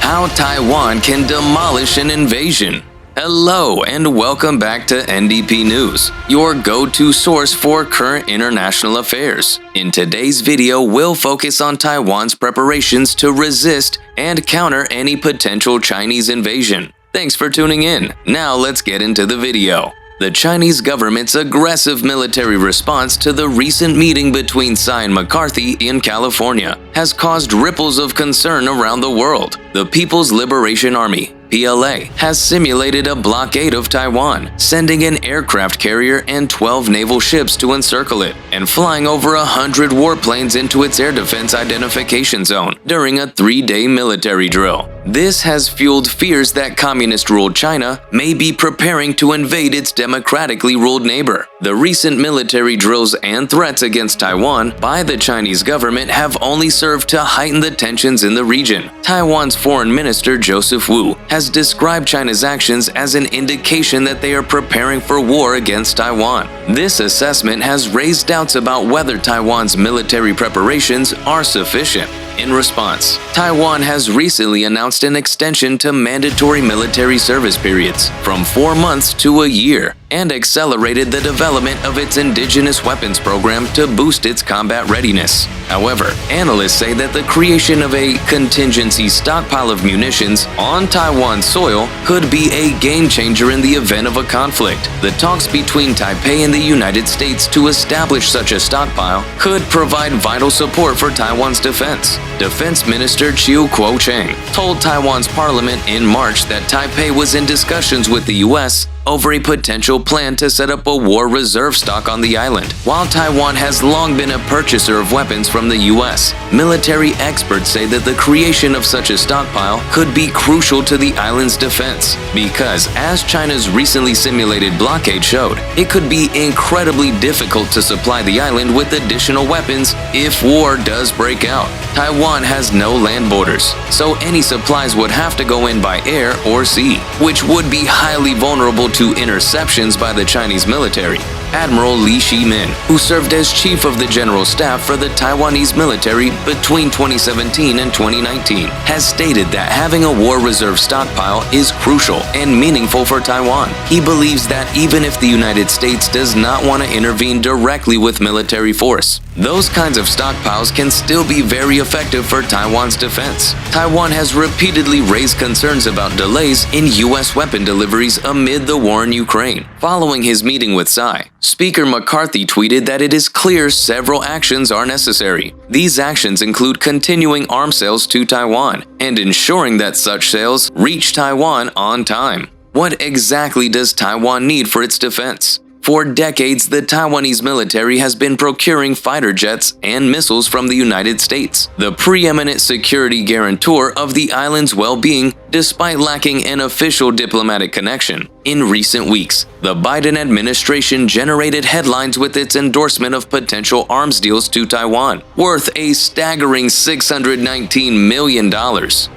How Taiwan can demolish an invasion. Hello and welcome back to N.D.P News, your go-to source for current international affairs. In today's video, we'll focus on Taiwan's preparations to resist and counter any potential Chinese invasion. Thanks for tuning in. Now let's get into the video. The Chinese government's aggressive military response to the recent meeting between Tsai and McCarthy in California has caused ripples of concern around the world. The People's Liberation Army, PLA, has simulated a blockade of Taiwan, sending an aircraft carrier and 12 naval ships to encircle it, and flying over 100 warplanes into its air defense identification zone during a 3-day military drill. This has fueled fears that communist-ruled China may be preparing to invade its democratically ruled neighbor. The recent military drills and threats against Taiwan by the Chinese government have only served to heighten the tensions in the region. Taiwan's Foreign Minister Joseph Wu has described China's actions as an indication that they are preparing for war against Taiwan. This assessment has raised doubts about whether Taiwan's military preparations are sufficient. In response, Taiwan has recently announced an extension to mandatory military service periods from 4 months to a year and accelerated the development of its indigenous weapons program to boost its combat readiness. However, analysts say that the creation of a contingency stockpile of munitions on Taiwan soil could be a game changer in the event of a conflict. The talks between Taipei and the United States to establish such a stockpile could provide vital support for Taiwan's defense. Defense Minister Chiu Kuo-cheng told Taiwan's parliament in March that Taipei was in discussions with the U.S. over a potential plan to set up a war reserve stock on the island. While Taiwan has long been a purchaser of weapons from the U.S., military experts say that the creation of such a stockpile could be crucial to the island's defense, because as China's recently simulated blockade showed, it could be incredibly difficult to supply the island with additional weapons if war does break out. Taiwan has no land borders, so any supplies would have to go in by air or sea, which would be highly vulnerable to interceptions by the Chinese military. Admiral Li Shimin, who served as chief of the general staff for the Taiwanese military between 2017 and 2019, has stated that having a war reserve stockpile is crucial and meaningful for Taiwan. He believes that even if the United States does not want to intervene directly with military force, those kinds of stockpiles can still be very effective for Taiwan's defense. Taiwan has repeatedly raised concerns about delays in U.S. weapon deliveries amid the war in Ukraine. Following his meeting with Tsai, Speaker McCarthy tweeted that it is clear several actions are necessary. These actions include continuing arms sales to Taiwan and ensuring that such sales reach Taiwan on time. What exactly does Taiwan need for its defense? For decades, the Taiwanese military has been procuring fighter jets and missiles from the United States, the preeminent security guarantor of the island's well-being, despite lacking an official diplomatic connection. In recent weeks, the Biden administration generated headlines with its endorsement of potential arms deals to Taiwan, worth a staggering $619 million,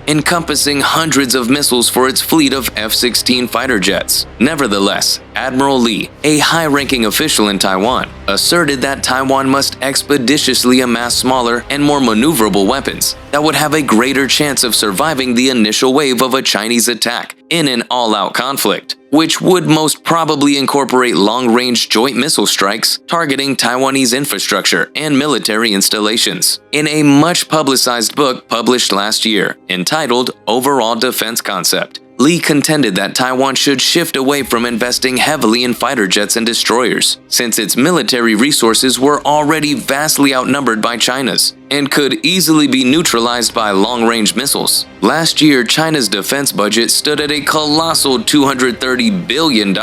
encompassing hundreds of missiles for its fleet of F-16 fighter jets. Nevertheless, Admiral Li, a high-ranking official in Taiwan, asserted that Taiwan must expeditiously amass smaller and more maneuverable weapons that would have a greater chance of surviving the initial wave of a Chinese attack in an all-out conflict, which would most probably incorporate long-range joint missile strikes targeting Taiwanese infrastructure and military installations. In a much-publicized book published last year, entitled Overall Defense Concept, Li contended that Taiwan should shift away from investing heavily in fighter jets and destroyers, since its military resources were already vastly outnumbered by China's and could easily be neutralized by long-range missiles. Last year, China's defense budget stood at a colossal $230 billion,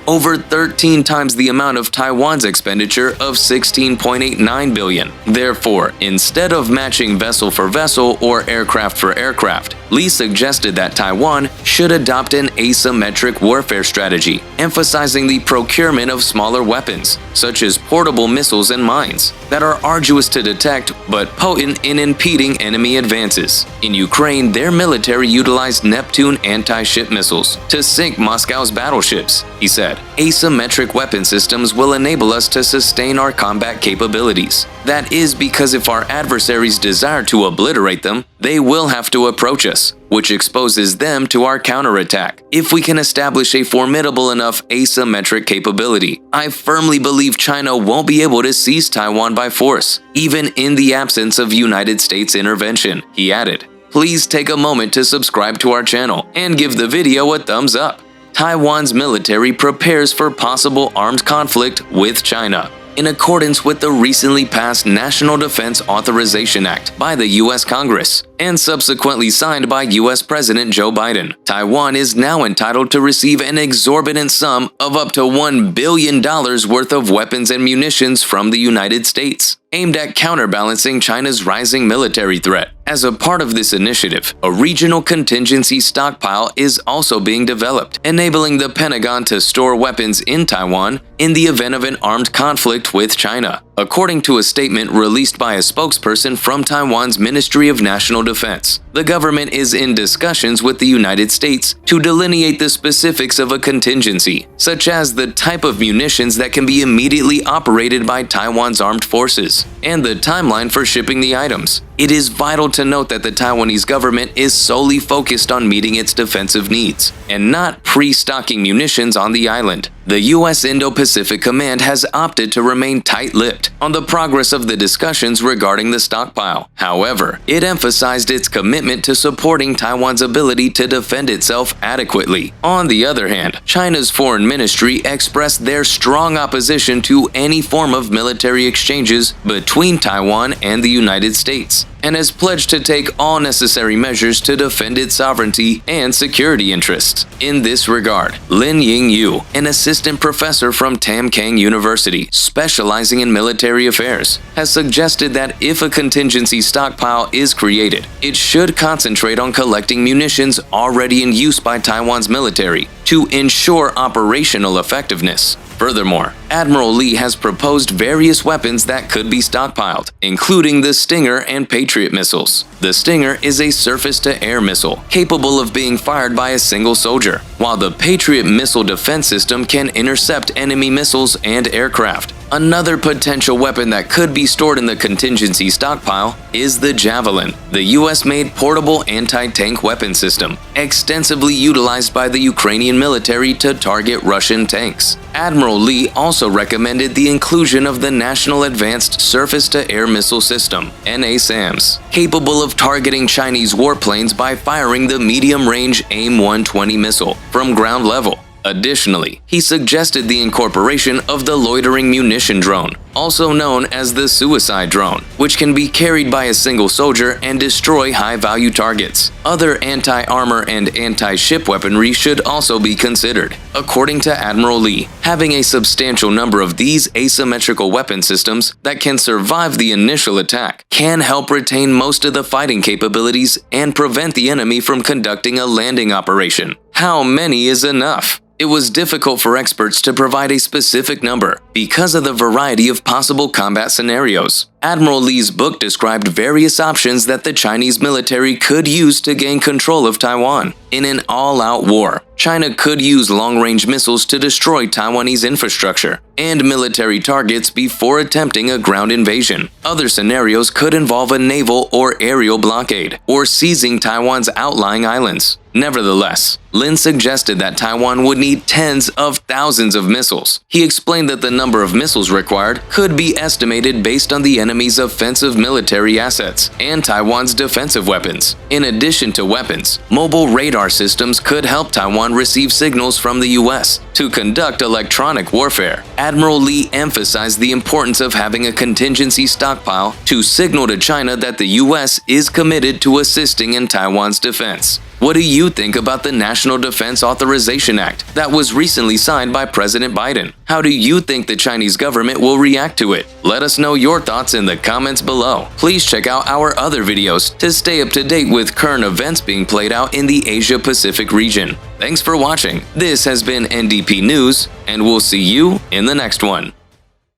over 13 times the amount of Taiwan's expenditure of $16.89 billion. Therefore, instead of matching vessel for vessel or aircraft for aircraft, Li suggested that Taiwan should adopt an asymmetric warfare strategy, emphasizing the procurement of smaller weapons, such as portable missiles and mines, that are arduous to detect but potent in impeding enemy advances. In Ukraine, their military utilized Neptune anti-ship missiles to sink Moscow's battleships. he said. Asymmetric weapon systems will enable us to sustain our combat capabilities. That is because if our adversaries desire to obliterate them, they will have to approach us, which exposes them to our counterattack. If we can establish a formidable enough asymmetric capability, I firmly believe China won't be able to seize Taiwan by force, even in the absence of United States intervention, he added. Please take a moment to subscribe to our channel and give the video a thumbs up. Taiwan's military prepares for possible armed conflict with China. In accordance with the recently passed National Defense Authorization Act by the U.S. Congress and subsequently signed by U.S. President Joe Biden, Taiwan is now entitled to receive an exorbitant sum of up to $1 billion worth of weapons and munitions from the United States, aimed at counterbalancing China's rising military threat. As a part of this initiative, a regional contingency stockpile is also being developed, enabling the Pentagon to store weapons in Taiwan in the event of an armed conflict with China, according to a statement released by a spokesperson from Taiwan's Ministry of National Defense. The government is in discussions with the United States to delineate the specifics of a contingency, such as the type of munitions that can be immediately operated by Taiwan's armed forces, and the timeline for shipping the items. It is vital to note that the Taiwanese government is solely focused on meeting its defensive needs, and not pre-stocking munitions on the island. The U.S. Indo-Pacific Command has opted to remain tight-lipped on the progress of the discussions regarding the stockpile. However, it emphasized its commitment to supporting Taiwan's ability to defend itself adequately. On the other hand, China's foreign ministry expressed their strong opposition to any form of military exchanges between Taiwan and the United States, and has pledged to take all necessary measures to defend its sovereignty and security interests. In this regard, Lin Ying-yu, an assistant professor from Tamkang University specializing in military affairs, has suggested that if a contingency stockpile is created, it should concentrate on collecting munitions already in use by Taiwan's military to ensure operational effectiveness. Furthermore, Admiral Lee has proposed various weapons that could be stockpiled, including the Stinger and Patriot missiles. The Stinger is a surface-to-air missile capable of being fired by a single soldier, while the Patriot missile defense system can intercept enemy missiles and aircraft. Another potential weapon that could be stored in the contingency stockpile is the Javelin, the US-made portable anti-tank weapon system, extensively utilized by the Ukrainian military to target Russian tanks. Admiral Lee also recommended the inclusion of the National Advanced Surface-to-Air Missile System, NASAMS, capable of targeting Chinese warplanes by firing the medium-range AIM-120 missile from ground level. Additionally, he suggested the incorporation of the loitering munition drone, also known as the suicide drone, which can be carried by a single soldier and destroy high-value targets. Other anti-armor and anti-ship weaponry should also be considered. According to Admiral Lee, having a substantial number of these asymmetrical weapon systems that can survive the initial attack can help retain most of the fighting capabilities and prevent the enemy from conducting a landing operation. How many is enough? It was difficult for experts to provide a specific number because of the variety of possible combat scenarios. Admiral Lee's book described various options that the Chinese military could use to gain control of Taiwan. In an all-out war, China could use long-range missiles to destroy Taiwanese infrastructure and military targets before attempting a ground invasion. Other scenarios could involve a naval or aerial blockade, or seizing Taiwan's outlying islands. Nevertheless, Lin suggested that Taiwan would need tens of thousands of missiles. He explained that the number of missiles required could be estimated based on the enemy's offensive military assets and Taiwan's defensive weapons. In addition to weapons, mobile radar systems could help Taiwan receive signals from the US to conduct electronic warfare. Admiral Lee emphasized the importance of having a contingency stockpile to signal to China that the US is committed to assisting in Taiwan's defense. What do you think about the National Defense Authorization Act that was recently signed by President Biden? How do you think the Chinese government will react to it? Let us know your thoughts in the comments below. Please check out our other videos to stay up to date with current events being played out in the Asia-Pacific region. Thanks for watching. This has been N.D.P News, and we'll see you in the next one.